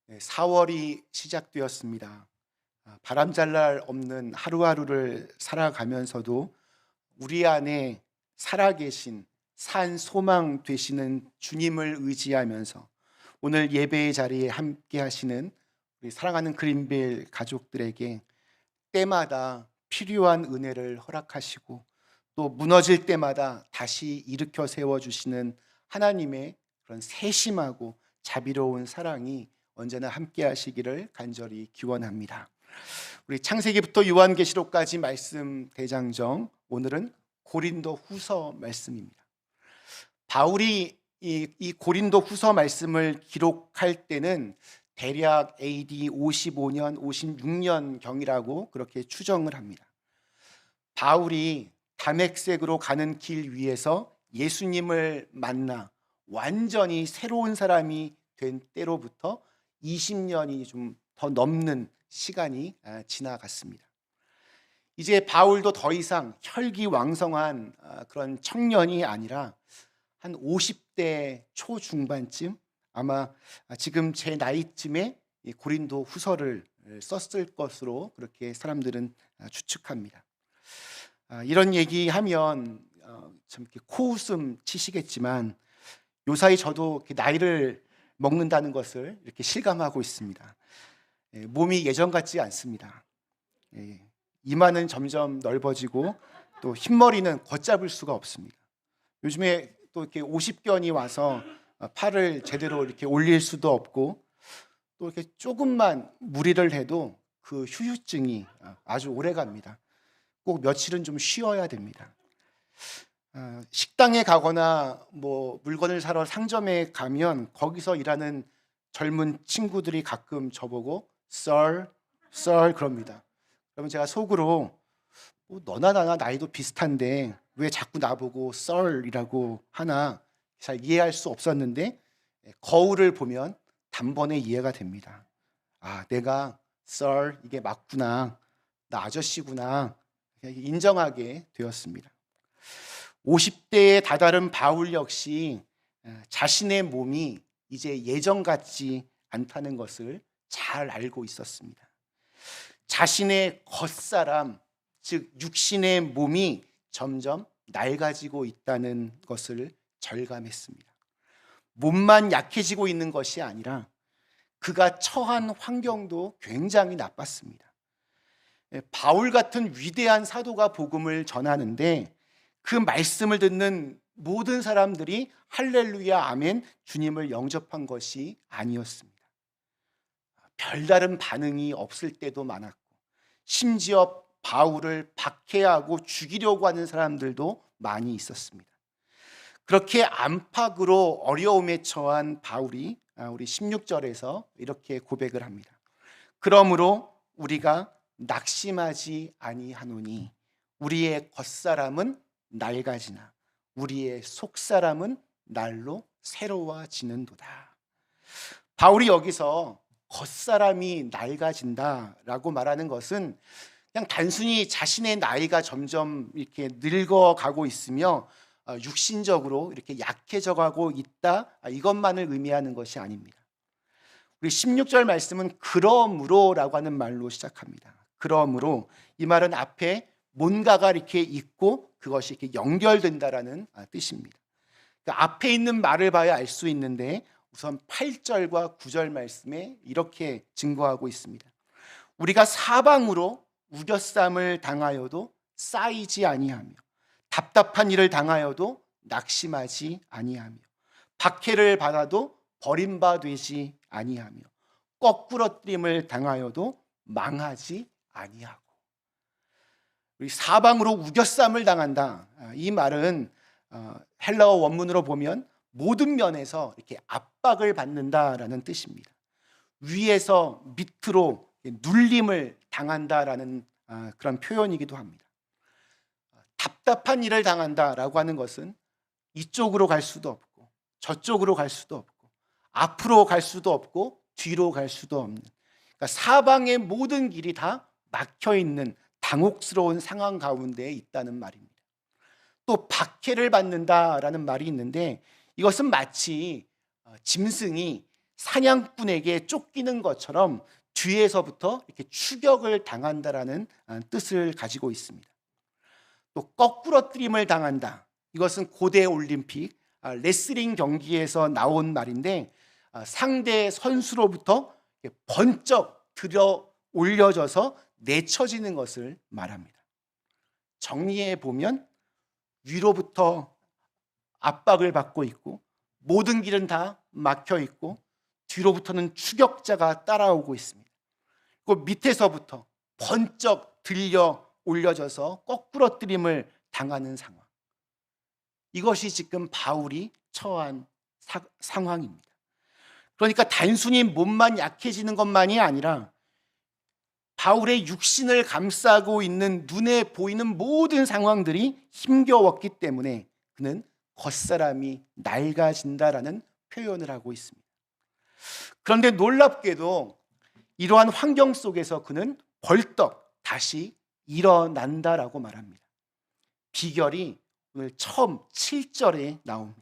네, 4월이 시작되었습니다. 바람잘 날 없는 하루하루를 살아가면서도 우리 안에 살아계신 산 소망 되시는 주님을 의지하면서 오늘 예배의 자리에 함께 하시는 우리 사랑하는 그린벨 가족들에게 때마다 필요한 은혜를 허락하시고 또 무너질 때마다 다시 일으켜 세워주시는 하나님의 그런 세심하고 자비로운 사랑이 언제나 함께 하시기를 간절히 기원합니다. 우리 창세기부터 요한계시록까지 말씀 대장정, 오늘은 고린도 후서 말씀입니다. 바울이 이 고린도 후서 말씀을 기록할 때는 대략 AD 55년, 56년 경이라고 그렇게 추정을 합니다. 바울이 다메섹으로 가는 길 위에서 예수님을 만나 완전히 새로운 사람이 된 때로부터 20년이 좀 더 넘는 시간이 지나갔습니다. 이제 바울도 더 이상 혈기왕성한 그런 청년이 아니라 한 50대 초중반쯤, 아마 지금 제 나이쯤에 고린도 후서를 썼을 것으로 그렇게 사람들은 추측합니다. 이런 얘기하면 참 이렇게 코웃음 치시겠지만 요사이 저도 이렇게 나이를 먹는다는 것을 이렇게 실감하고 있습니다. 몸이 예전 같지 않습니다. 이마는 점점 넓어지고 또 흰머리는 걷잡을 수가 없습니다. 요즘에 또 이렇게 50견이 와서 팔을 제대로 이렇게 올릴 수도 없고 또 이렇게 조금만 무리를 해도 그 후유증이 아주 오래 갑니다. 꼭 며칠은 좀 쉬어야 됩니다. 식당에 가거나 뭐 물건을 사러 상점에 가면 거기서 일하는 젊은 친구들이 가끔 저보고 썰 그럽니다. 그러면 제가 속으로 뭐 너나 나나 나이도 비슷한데 왜 자꾸 나보고 썰이라고 하나 잘 이해할 수 없었는데 거울을 보면 단번에 이해가 됩니다. 내가 썰 이게 맞구나, 나 아저씨구나 인정하게 되었습니다. 50대에 다다른 바울 역시 자신의 몸이 이제 예전 같지 않다는 것을 잘 알고 있었습니다. 자신의 겉사람, 즉 육신의 몸이 점점 낡아지고 있다는 것을 절감했습니다. 몸만 약해지고 있는 것이 아니라 그가 처한 환경도 굉장히 나빴습니다. 바울 같은 위대한 사도가 복음을 전하는데 그 말씀을 듣는 모든 사람들이 할렐루야 아멘 주님을 영접한 것이 아니었습니다. 별다른 반응이 없을 때도 많았고 심지어 바울을 박해하고 죽이려고 하는 사람들도 많이 있었습니다. 그렇게 안팎으로 어려움에 처한 바울이 우리 16절에서 이렇게 고백을 합니다. 그러므로 우리가 낙심하지 아니하노니 우리의 겉사람은 낡아지나 우리의 속사람은 날로 새로워지는도다. 바울이 여기서 겉사람이 낡아진다라고 말하는 것은 그냥 단순히 자신의 나이가 점점 이렇게 늙어가고 있으며 육신적으로 이렇게 약해져 가고 있다, 이것만을 의미하는 것이 아닙니다. 우리 16절 말씀은 그러므로라고 하는 말로 시작합니다. 그러므로 이 말은 앞에 뭔가가 이렇게 있고 그것이 이렇게 연결된다라는 뜻입니다. 그러니까 앞에 있는 말을 봐야 알 수 있는데 우선 8절과 9절 말씀에 이렇게 증거하고 있습니다. 우리가 사방으로 우겨쌈을 당하여도 쌓이지 아니하며 답답한 일을 당하여도 낙심하지 아니하며 박해를 받아도 버림받되지 아니하며 거꾸러뜨림을 당하여도 망하지 아니하고. 우리 사방으로 우겨쌈을 당한다. 이 말은 헬라어 원문으로 보면 모든 면에서 이렇게 압박을 받는다라는 뜻입니다. 위에서 밑으로 눌림을 당한다라는 그런 표현이기도 합니다. 답답한 일을 당한다라고 하는 것은 이쪽으로 갈 수도 없고 저쪽으로 갈 수도 없고 앞으로 갈 수도 없고 뒤로 갈 수도 없는, 그러니까 사방의 모든 길이 다 막혀 있는 당혹스러운 상황 가운데 있다는 말입니다. 또 박해를 받는다라는 말이 있는데 이것은 마치 짐승이 사냥꾼에게 쫓기는 것처럼 뒤에서부터 이렇게 추격을 당한다라는 뜻을 가지고 있습니다. 또 거꾸러뜨림을 당한다. 이것은 고대 올림픽 레슬링 경기에서 나온 말인데 상대 선수로부터 번쩍 들어 올려져서 내쳐지는 것을 말합니다. 정리해 보면 위로부터 압박을 받고 있고 모든 길은 다 막혀 있고 뒤로부터는 추격자가 따라오고 있습니다. 그 밑에서부터 번쩍 들려 올려져서 거꾸러뜨림을 당하는 상황. 이것이 지금 바울이 처한 상황입니다. 그러니까 단순히 몸만 약해지는 것만이 아니라 바울의 육신을 감싸고 있는 눈에 보이는 모든 상황들이 힘겨웠기 때문에 그는 겉사람이 낡아진다라는 표현을 하고 있습니다. 그런데 놀랍게도 이러한 환경 속에서 그는 벌떡 다시 일어난다라고 말합니다. 비결이 오늘 처음 7절에 나옵니다.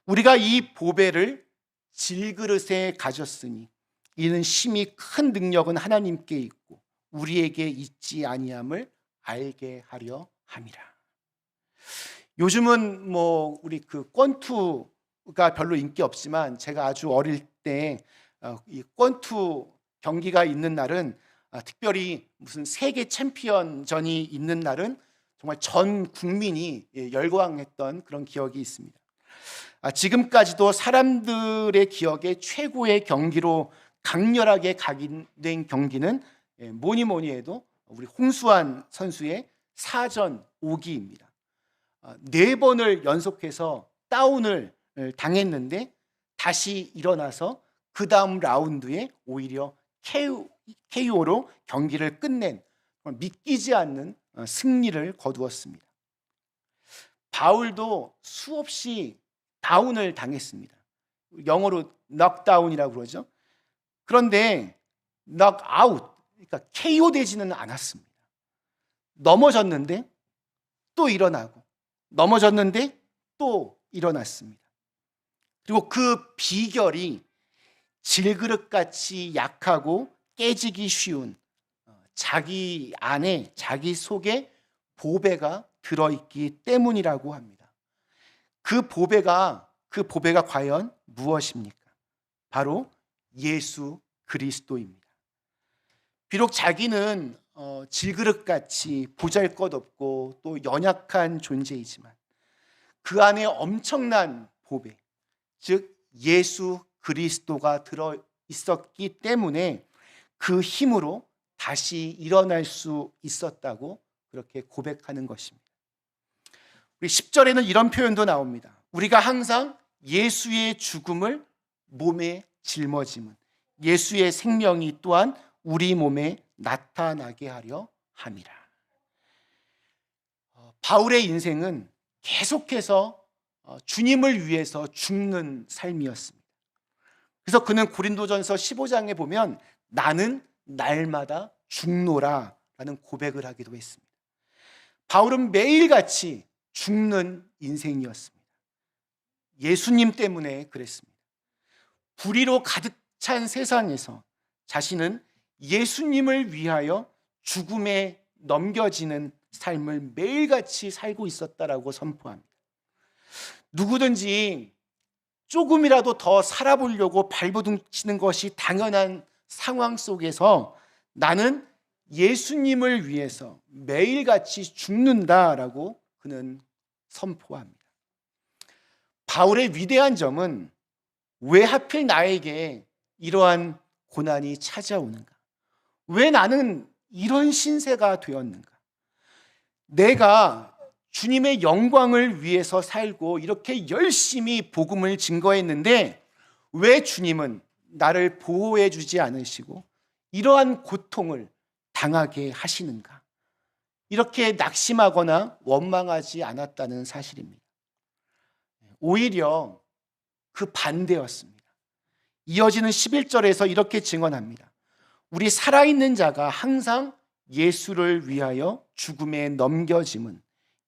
우리가 이 보배를 질그릇에 가졌으니 이는 심히 큰 능력은 하나님께 있고 우리에게 있지 아니함을 알게 하려 함이라. 요즘은 우리 권투가 별로 인기 없지만 제가 아주 어릴 때 이 권투 경기가 있는 날은 특별히 무슨 세계 챔피언전이 있는 날은 정말 전 국민이 열광했던 그런 기억이 있습니다. 지금까지도 사람들의 기억에 최고의 경기로 강렬하게 각인된 경기는 뭐니 해도 우리 홍수환 선수의 사전 5기입니다. 4번을 연속해서 다운을 당했는데 다시 일어나서 그 다음 라운드에 오히려 KO로 경기를 끝낸 믿기지 않는 승리를 거두었습니다. 바울도 수없이 다운을 당했습니다. 영어로 넉다운이라고 그러죠. 그런데 넉아웃, 그러니까 KO 되지는 않았습니다. 넘어졌는데 또 일어나고 넘어졌는데 또 일어났습니다. 그리고 그 비결이 질그릇같이 약하고 깨지기 쉬운 자기 안에 자기 속에 보배가 들어있기 때문이라고 합니다. 그 보배가 과연 무엇입니까? 바로 예수 그리스도입니다. 비록 자기는 질그릇같이 보잘것없고 또 연약한 존재이지만 그 안에 엄청난 보배, 즉 예수 그리스도가 들어 있었기 때문에 그 힘으로 다시 일어날 수 있었다고 그렇게 고백하는 것입니다. 우리 10절에는 이런 표현도 나옵니다. 우리가 항상 예수의 죽음을 몸에 짊어짐은 예수의 생명이 또한 우리 몸에 나타나게 하려 함이라. 바울의 인생은 계속해서 주님을 위해서 죽는 삶이었습니다. 그래서 그는 고린도전서 15장에 보면 나는 날마다 죽노라 라는 고백을 하기도 했습니다. 바울은 매일같이 죽는 인생이었습니다. 예수님 때문에 그랬습니다. 불의로 가득 찬 세상에서 자신은 예수님을 위하여 죽음에 넘겨지는 삶을 매일같이 살고 있었다라고 선포합니다. 누구든지 조금이라도 더 살아보려고 발버둥치는 것이 당연한 상황 속에서 나는 예수님을 위해서 매일같이 죽는다라고 그는 선포합니다. 바울의 위대한 점은 왜 하필 나에게 이러한 고난이 찾아오는가? 왜 나는 이런 신세가 되었는가? 내가 주님의 영광을 위해서 살고 이렇게 열심히 복음을 증거했는데 왜 주님은 나를 보호해 주지 않으시고 이러한 고통을 당하게 하시는가? 이렇게 낙심하거나 원망하지 않았다는 사실입니다. 오히려 그 반대였습니다. 이어지는 11절에서 이렇게 증언합니다. 우리 살아있는 자가 항상 예수를 위하여 죽음에 넘겨짐은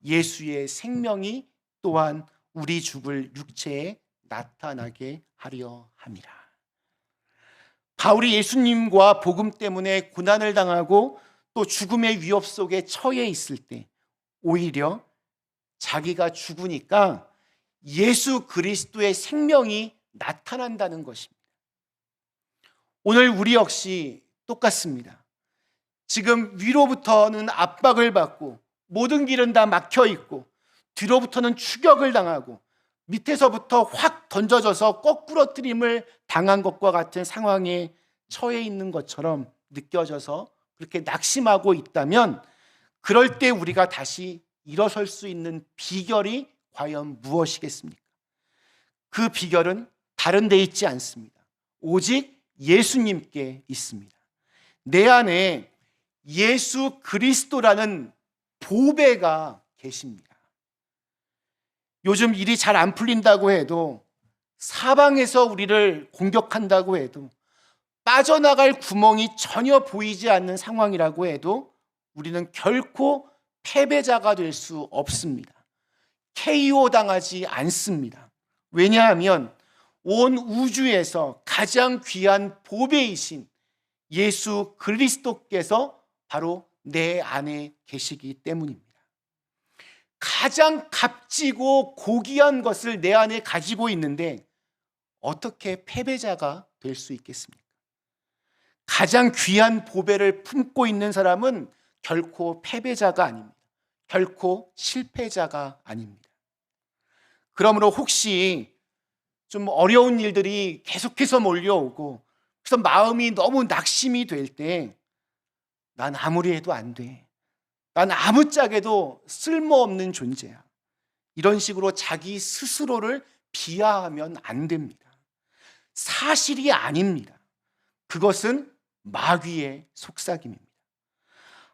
예수의 생명이 또한 우리 죽을 육체에 나타나게 하려 함이라. 바울이 예수님과 복음 때문에 고난을 당하고 또 죽음의 위협 속에 처해 있을 때 오히려 자기가 죽으니까 예수 그리스도의 생명이 나타난다는 것입니다. 오늘 우리 역시 똑같습니다. 지금 위로부터는 압박을 받고 모든 길은 다 막혀 있고 뒤로부터는 추격을 당하고 밑에서부터 확 던져져서 거꾸러뜨림을 당한 것과 같은 상황에 처해 있는 것처럼 느껴져서 그렇게 낙심하고 있다면 그럴 때 우리가 다시 일어설 수 있는 비결이 과연 무엇이겠습니까? 그 비결은 다른 데 있지 않습니다. 오직 예수님께 있습니다. 내 안에 예수 그리스도라는 보배가 계십니다. 요즘 일이 잘 안 풀린다고 해도, 사방에서 우리를 공격한다고 해도, 빠져나갈 구멍이 전혀 보이지 않는 상황이라고 해도 우리는 결코 패배자가 될 수 없습니다. KO 당하지 않습니다. 왜냐하면 온 우주에서 가장 귀한 보배이신 예수 그리스도께서 바로 내 안에 계시기 때문입니다. 가장 값지고 고귀한 것을 내 안에 가지고 있는데 어떻게 패배자가 될 수 있겠습니까? 가장 귀한 보배를 품고 있는 사람은 결코 패배자가 아닙니다. 결코 실패자가 아닙니다. 그러므로 혹시 좀 어려운 일들이 계속해서 몰려오고 그래서 마음이 너무 낙심이 될 때 난 아무리 해도 안 돼. 난 아무짝에도 쓸모없는 존재야. 이런 식으로 자기 스스로를 비하하면 안 됩니다. 사실이 아닙니다. 그것은 마귀의 속삭임입니다.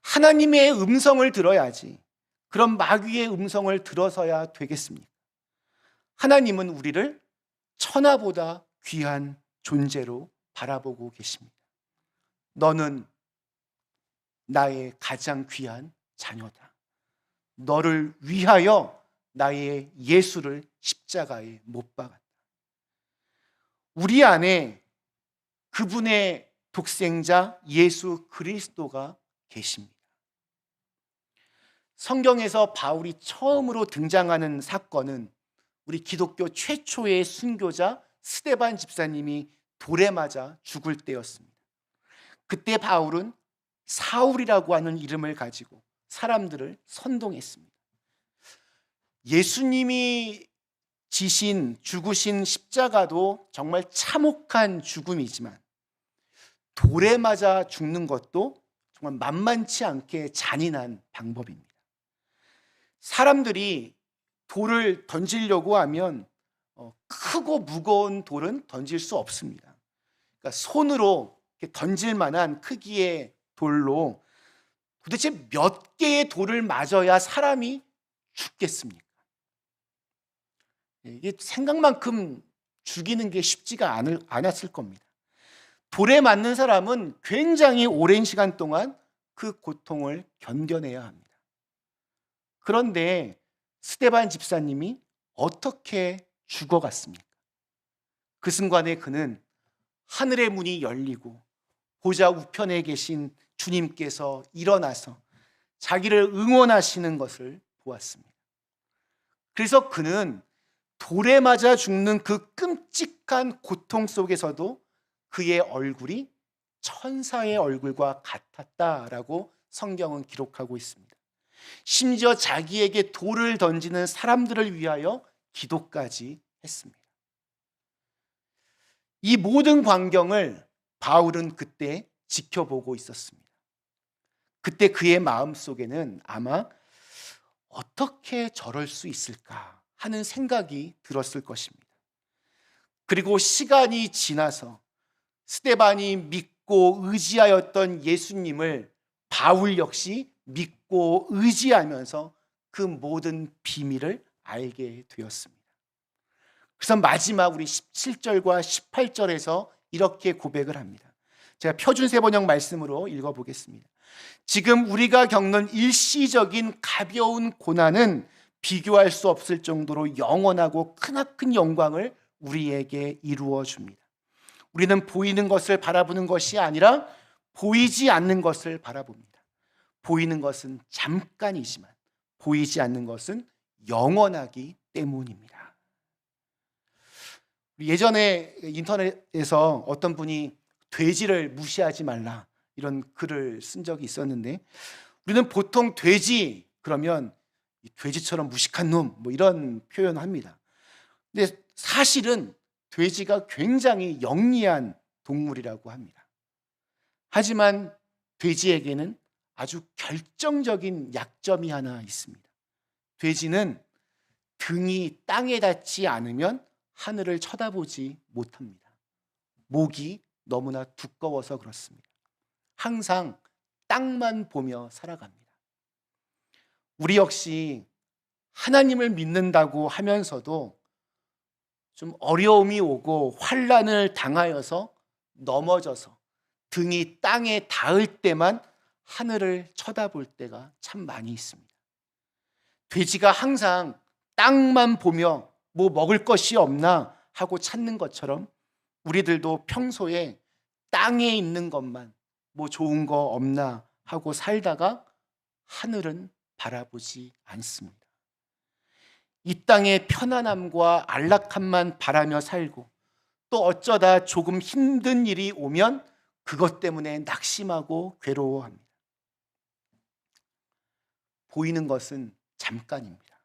하나님의 음성을 들어야지. 그럼 마귀의 음성을 들어서야 되겠습니까? 하나님은 우리를 천하보다 귀한 존재로 바라보고 계십니다. 너는 나의 가장 귀한 자녀다. 너를 위하여 나의 예수를 십자가에 못 박았다. 우리 안에 그분의 독생자 예수 그리스도가 계십니다. 성경에서 바울이 처음으로 등장하는 사건은 우리 기독교 최초의 순교자 스데반 집사님이 돌에 맞아 죽을 때였습니다. 그때 바울은 사울이라고 하는 이름을 가지고 사람들을 선동했습니다. 예수님이 지신 죽으신 십자가도 정말 참혹한 죽음이지만 돌에 맞아 죽는 것도 정말 만만치 않게 잔인한 방법입니다. 사람들이 돌을 던지려고 하면 크고 무거운 돌은 던질 수 없습니다. 그러니까 손으로 던질 만한 크기의 돌로 도대체 몇 개의 돌을 맞아야 사람이 죽겠습니까? 이게 생각만큼 죽이는 게 쉽지가 않았을 겁니다. 돌에 맞는 사람은 굉장히 오랜 시간 동안 그 고통을 견뎌내야 합니다. 그런데 스데반 집사님이 어떻게 죽어갔습니까? 그 순간에 그는 하늘의 문이 열리고 보좌 우편에 계신 주님께서 일어나서 자기를 응원하시는 것을 보았습니다. 그래서 그는 돌에 맞아 죽는 그 끔찍한 고통 속에서도 그의 얼굴이 천사의 얼굴과 같았다라고 성경은 기록하고 있습니다. 심지어 자기에게 돌을 던지는 사람들을 위하여 기도까지 했습니다. 이 모든 광경을 바울은 그때 지켜보고 있었습니다. 그때 그의 마음속에는 아마 어떻게 저럴 수 있을까 하는 생각이 들었을 것입니다. 그리고 시간이 지나서 스데반이 믿고 의지하였던 예수님을 바울 역시 믿고 의지하면서 그 모든 비밀을 알게 되었습니다. 그래서 마지막 우리 17절과 18절에서 이렇게 고백을 합니다. 제가 표준세 번역 말씀으로 읽어보겠습니다. 지금 우리가 겪는 일시적인 가벼운 고난은 비교할 수 없을 정도로 영원하고 크나큰 영광을 우리에게 이루어 줍니다. 우리는 보이는 것을 바라보는 것이 아니라 보이지 않는 것을 바라봅니다. 보이는 것은 잠깐이지만 보이지 않는 것은 영원하기 때문입니다. 예전에 인터넷에서 어떤 분이 돼지를 무시하지 말라 이런 글을 쓴 적이 있었는데, 우리는 보통 돼지 그러면 돼지처럼 무식한 놈 뭐 이런 표현을 합니다. 근데 사실은 돼지가 굉장히 영리한 동물이라고 합니다. 하지만 돼지에게는 아주 결정적인 약점이 하나 있습니다. 돼지는 등이 땅에 닿지 않으면 하늘을 쳐다보지 못합니다. 목이 너무나 두꺼워서 그렇습니다. 항상 땅만 보며 살아갑니다. 우리 역시 하나님을 믿는다고 하면서도 좀 어려움이 오고 환난을 당하여서 넘어져서 등이 땅에 닿을 때만 하늘을 쳐다볼 때가 참 많이 있습니다. 돼지가 항상 땅만 보며 뭐 먹을 것이 없나 하고 찾는 것처럼 우리들도 평소에 땅에 있는 것만 뭐 좋은 거 없나 하고 살다가 하늘은 바라보지 않습니다. 이 땅의 편안함과 안락함만 바라며 살고, 또 어쩌다 조금 힘든 일이 오면 그것 때문에 낙심하고 괴로워합니다. 보이는 것은 잠깐입니다.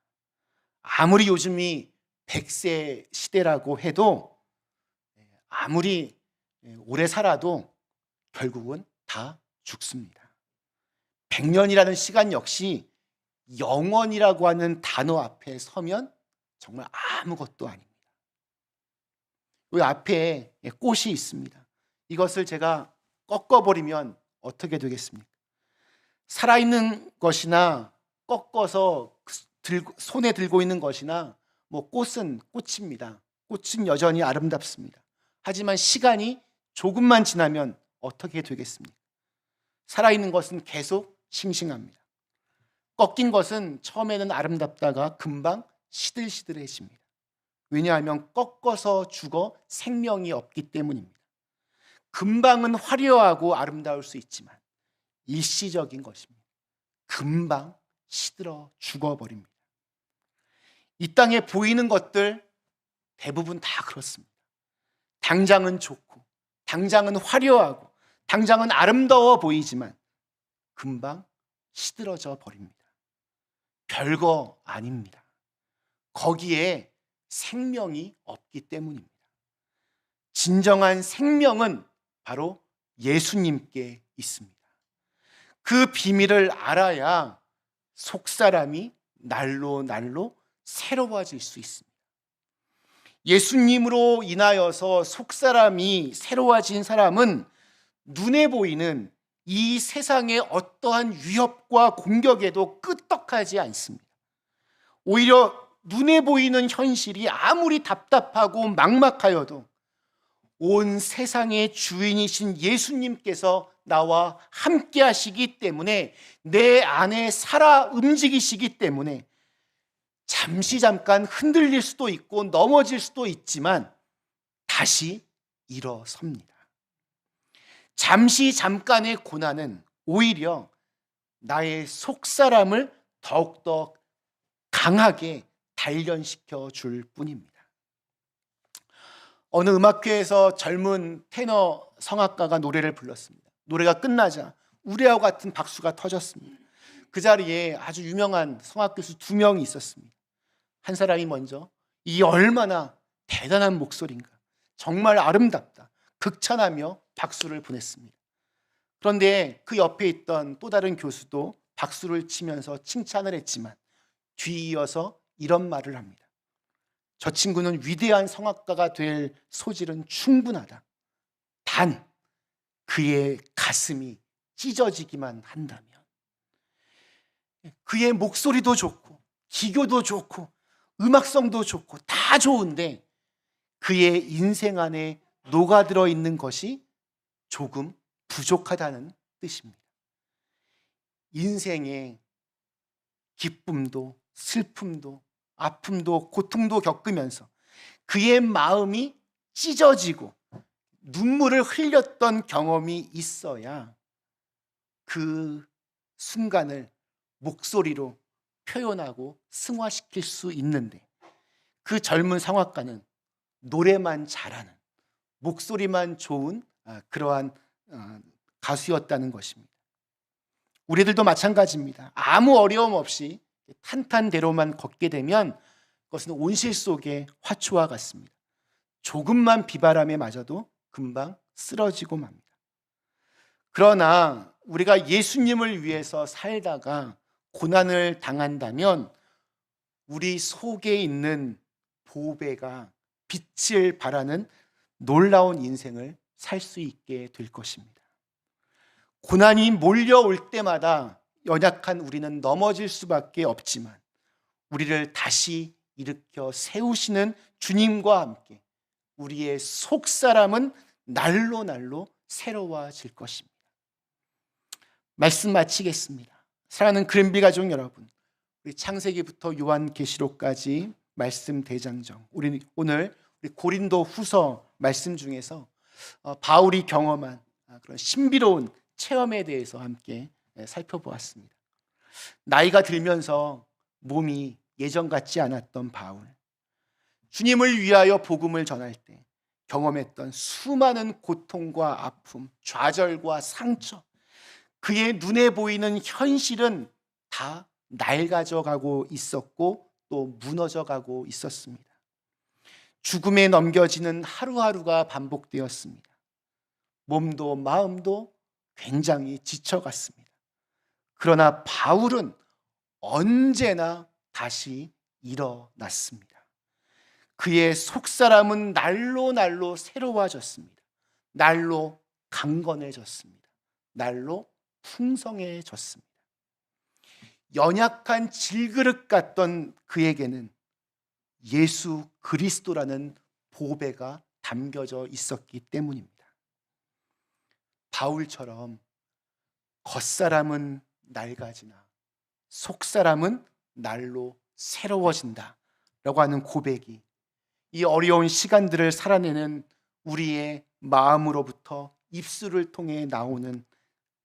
아무리 요즘이 100세 시대라고 해도, 아무리 오래 살아도 결국은 다 죽습니다. 100년이라는 시간 역시 영원이라고 하는 단어 앞에 서면 정말 아무것도 아닙니다. 이 앞에 꽃이 있습니다. 이것을 제가 꺾어버리면 어떻게 되겠습니까? 살아있는 것이나 꺾어서 손에 들고 있는 것이나 뭐 꽃은 꽃입니다. 꽃은 여전히 아름답습니다. 하지만 시간이 조금만 지나면 어떻게 되겠습니까? 살아있는 것은 계속 싱싱합니다. 꺾인 것은 처음에는 아름답다가 금방 시들시들해집니다. 왜냐하면 꺾어서 죽어 생명이 없기 때문입니다. 금방은 화려하고 아름다울 수 있지만 일시적인 것입니다. 금방 시들어 죽어버립니다. 이 땅에 보이는 것들 대부분 다 그렇습니다. 당장은 좋고, 당장은 화려하고, 당장은 아름다워 보이지만 금방 시들어져 버립니다. 별거 아닙니다. 거기에 생명이 없기 때문입니다. 진정한 생명은 바로 예수님께 있습니다. 그 비밀을 알아야 속사람이 날로 날로 새로워질 수 있습니다. 예수님으로 인하여서 속사람이 새로워진 사람은 눈에 보이는 이 세상의 어떠한 위협과 공격에도 끄떡하지 않습니다. 오히려 눈에 보이는 현실이 아무리 답답하고 막막하여도 온 세상의 주인이신 예수님께서 나와 함께 하시기 때문에, 내 안에 살아 움직이시기 때문에 잠깐 흔들릴 수도 있고 넘어질 수도 있지만 다시 일어섭니다. 잠깐의 고난은 오히려 나의 속사람을 더욱더 강하게 단련시켜 줄 뿐입니다. 어느 음악회에서 젊은 테너 성악가가 노래를 불렀습니다. 노래가 끝나자 우레와 같은 박수가 터졌습니다. 그 자리에 아주 유명한 성악 교수 2명이 있었습니다. 한 사람이 먼저 이 얼마나 대단한 목소리인가, 정말 아름답다, 극찬하며 박수를 보냈습니다. 그런데 그 옆에 있던 또 다른 교수도 박수를 치면서 칭찬을 했지만 뒤이어서 이런 말을 합니다. 저 친구는 위대한 성악가가 될 소질은 충분하다. 단 그의 가슴이 찢어지기만 한다면. 그의 목소리도 좋고 기교도 좋고 음악성도 좋고 다 좋은데 그의 인생 안에 녹아들어 있는 것이 조금 부족하다는 뜻입니다. 인생의 기쁨도 슬픔도 아픔도 고통도 겪으면서 그의 마음이 찢어지고 눈물을 흘렸던 경험이 있어야 그 순간을 목소리로 표현하고 승화시킬 수 있는데, 그 젊은 성악가는 노래만 잘하는, 목소리만 좋은 그러한 가수였다는 것입니다. 우리들도 마찬가지입니다. 아무 어려움 없이 탄탄대로만 걷게 되면 그것은 온실 속의 화초와 같습니다. 조금만 비바람에 맞아도 금방 쓰러지고 맙니다. 그러나 우리가 예수님을 위해서 살다가 고난을 당한다면 우리 속에 있는 보배가 빛을 발하는 놀라운 인생을 살 수 있게 될 것입니다. 고난이 몰려올 때마다 연약한 우리는 넘어질 수밖에 없지만 우리를 다시 일으켜 세우시는 주님과 함께 우리의 속사람은 날로 날로 새로워질 것입니다. 말씀 마치겠습니다. 사랑하는 그랜비 가족 여러분, 우리 창세기부터 요한계시록까지 말씀 대장정, 우리 오늘 고린도 후서 말씀 중에서 바울이 경험한 그런 신비로운 체험에 대해서 함께 살펴보았습니다. 나이가 들면서 몸이 예전 같지 않았던 바울, 주님을 위하여 복음을 전할 때 경험했던 수많은 고통과 아픔, 좌절과 상처, 그의 눈에 보이는 현실은 다 낡아져가고 있었고 또 무너져가고 있었습니다. 죽음에 넘겨지는 하루하루가 반복되었습니다. 몸도 마음도 굉장히 지쳐갔습니다. 그러나 바울은 언제나 다시 일어났습니다. 그의 속사람은 날로 날로 새로워졌습니다. 날로 강건해졌습니다. 날로 풍성해졌습니다. 연약한 질그릇 같던 그에게는 예수 그리스도라는 보배가 담겨져 있었기 때문입니다. 바울처럼 겉사람은 낡아지나 속사람은 날로 새로워진다 라고 하는 고백이 이 어려운 시간들을 살아내는 우리의 마음으로부터 입술을 통해 나오는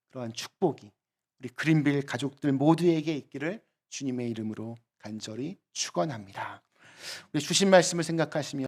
그러한 축복이 우리 그린빌 가족들 모두에게 있기를 주님의 이름으로 간절히 축원합니다. 우리 주신 말씀을 생각하시며